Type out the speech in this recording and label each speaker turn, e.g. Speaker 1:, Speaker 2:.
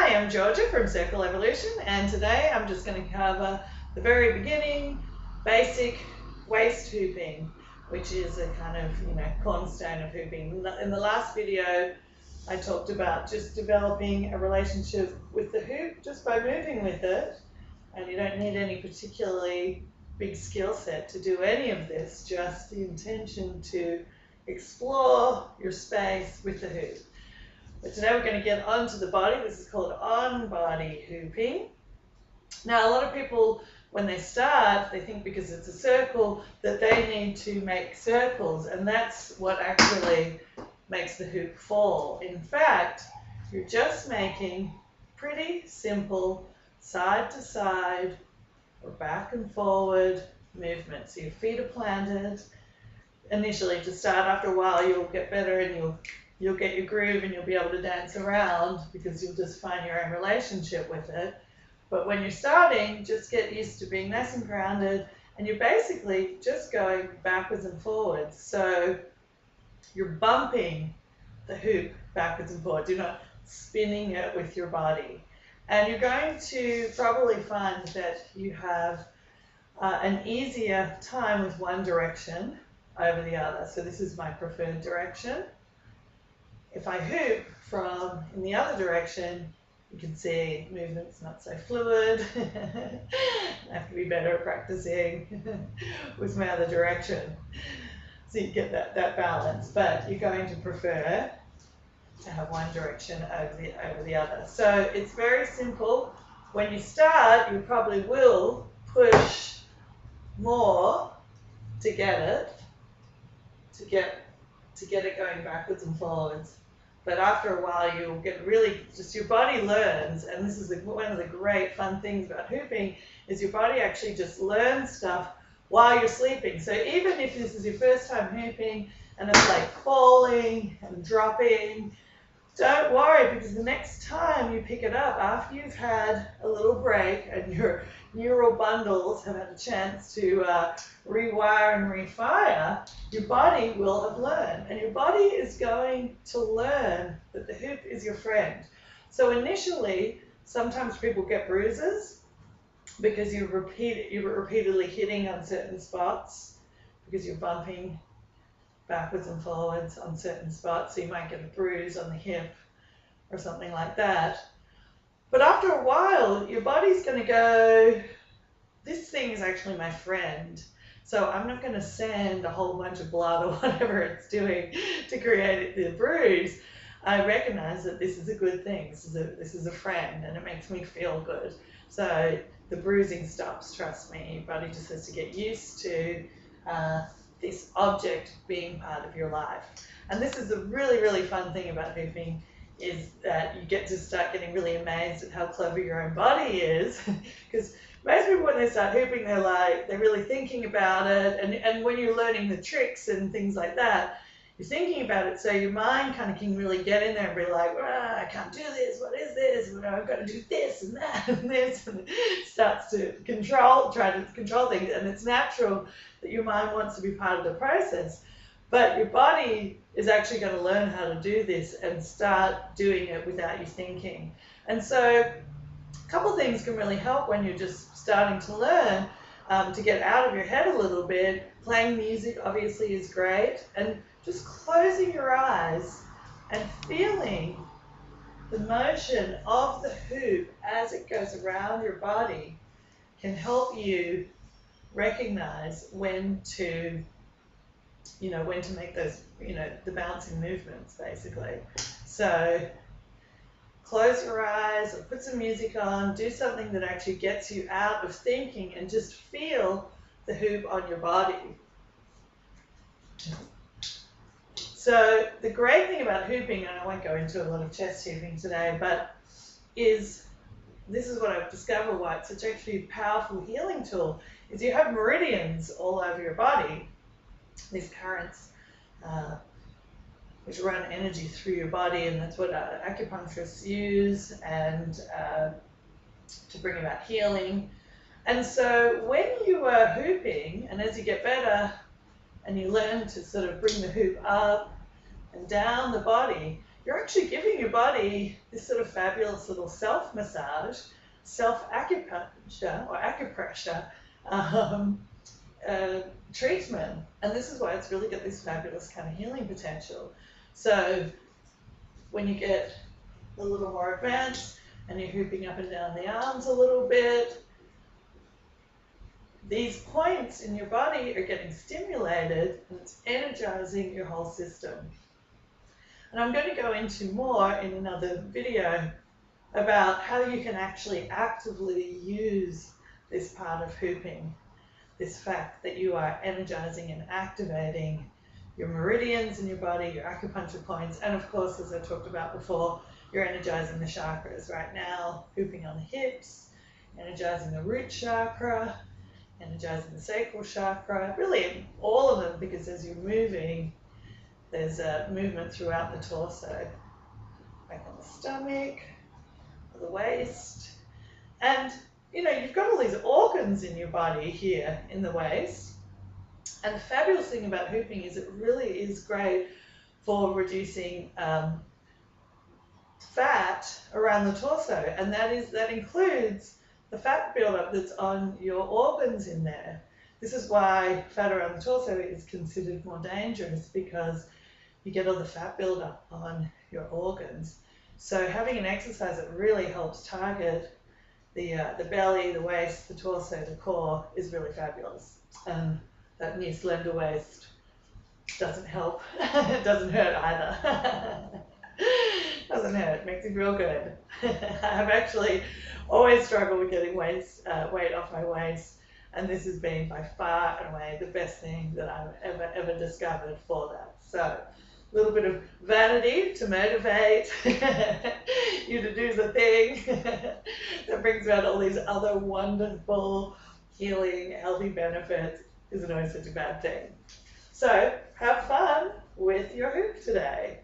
Speaker 1: Hi, I'm Georgia from Circle Evolution, and today I'm just going to cover the very beginning, basic waist hooping, which is a kind of, cornerstone of hooping. In the last video, I talked about just developing a relationship with the hoop just by moving with it, and you don't need any particularly big skill set to do any of this, just the intention to explore your space with the hoop. But today we're going to get onto the body. This is called on-body hooping. Now, a lot of people, when they start, they think because it's a circle that they need to make circles, and that's what actually makes the hoop fall. In fact, you're just making pretty simple side to side or back and forward movements. So your feet are planted initially to start. After a while, you'll get better and you'll get your groove and you'll be able to dance around because you'll just find your own relationship with it. But when you're starting, just get used to being nice and grounded, and you're basically just going backwards and forwards. So you're bumping the hoop backwards and forwards. You're not spinning it with your body. And you're going to probably find that you have an easier time with one direction over the other. So this is my preferred direction. If I hoop from in the other direction, you can see movement's not so fluid. I have to be better at practicing with my other direction. So you get that balance, but you're going to prefer to have one direction over the other. So it's very simple. When you start, you probably will push more to get it going backwards and forwards. But after a while, you'll get really, just your body learns, and this is one of the great fun things about hooping, is your body actually just learns stuff while you're sleeping. So even if this is your first time hooping and it's like falling and dropping, don't worry, because the next time you pick it up, after you've had a little break and your neural bundles have had a chance to rewire and refire, your body will have learned. And your body is going to learn that the hoop is your friend. So initially, sometimes people get bruises because you're repeatedly hitting on certain spots because you're bumping backwards and forwards on certain spots, so you might get a bruise on the hip or something like that. But after a while, your body's going to go, this thing is actually my friend, so I'm not going to send a whole bunch of blood or whatever it's doing to create the bruise. I recognize that this is a good thing, this is a friend, and it makes me feel good. So the bruising stops, trust me. Your body just has to get used to this object being part of your life. And this is a really, really fun thing about hooping, is that you get to start getting really amazed at how clever your own body is. Because most people, when they start hooping, they're really thinking about it. And when you're learning the tricks and things like that, you're thinking about it, so your mind kind of can really get in there and be like, I can't do this, what is this? I've got to do this and that and this, and it starts to try to control things, and it's natural that your mind wants to be part of the process, but your body is actually going to learn how to do this and start doing it without you thinking. And so a couple of things can really help when you're just starting to learn, to get out of your head a little bit. Playing music obviously is great, and just closing your eyes and feeling the motion of the hoop as it goes around your body can help you recognize when to make those, the bouncing movements, basically. So close your eyes or put some music on, do something that actually gets you out of thinking and just feel the hoop on your body. So the great thing about hooping, and I won't go into a lot of chest hooping today, but this is what I've discovered why it's such actually a powerful healing tool, is you have meridians all over your body, these currents which run energy through your body, and that's what acupuncturists use and to bring about healing. And so when you are hooping, and as you get better and you learn to sort of bring the hoop up and down the body, you're actually giving your body this sort of fabulous little self-massage, self-acupuncture or acupressure treatment. And this is why it's really got this fabulous kind of healing potential. So when you get a little more advanced and you're hooping up and down the arms a little bit, these points in your body are getting stimulated and it's energizing your whole system. And I'm going to go into more in another video about how you can actually actively use this part of hooping, this fact that you are energizing and activating your meridians in your body, your acupuncture points, and of course, as I talked about before, you're energizing the chakras right now, hooping on the hips, energizing the root chakra, energizing the sacral chakra, really all of them, because as you're moving, there's a movement throughout the torso, back on the stomach, the waist, and you know, you've got all these organs in your body here in the waist. And the fabulous thing about hooping is it really is great for reducing fat around the torso, and that includes the fat buildup that's on your organs in there. This is why fat around the torso is considered more dangerous, because you get all the fat buildup on your organs. So having an exercise that really helps target the belly, the waist, the torso, the core is really fabulous. And that new slender waist doesn't help. It doesn't hurt either. Doesn't hurt, makes you feel good. I've actually always struggled with getting weight off my waist, and this has been by far and away the best thing that I've ever discovered for that. So a little bit of vanity to motivate you to do the thing that brings about all these other wonderful healing, healthy benefits isn't always such a bad thing. So have fun with your hoop today.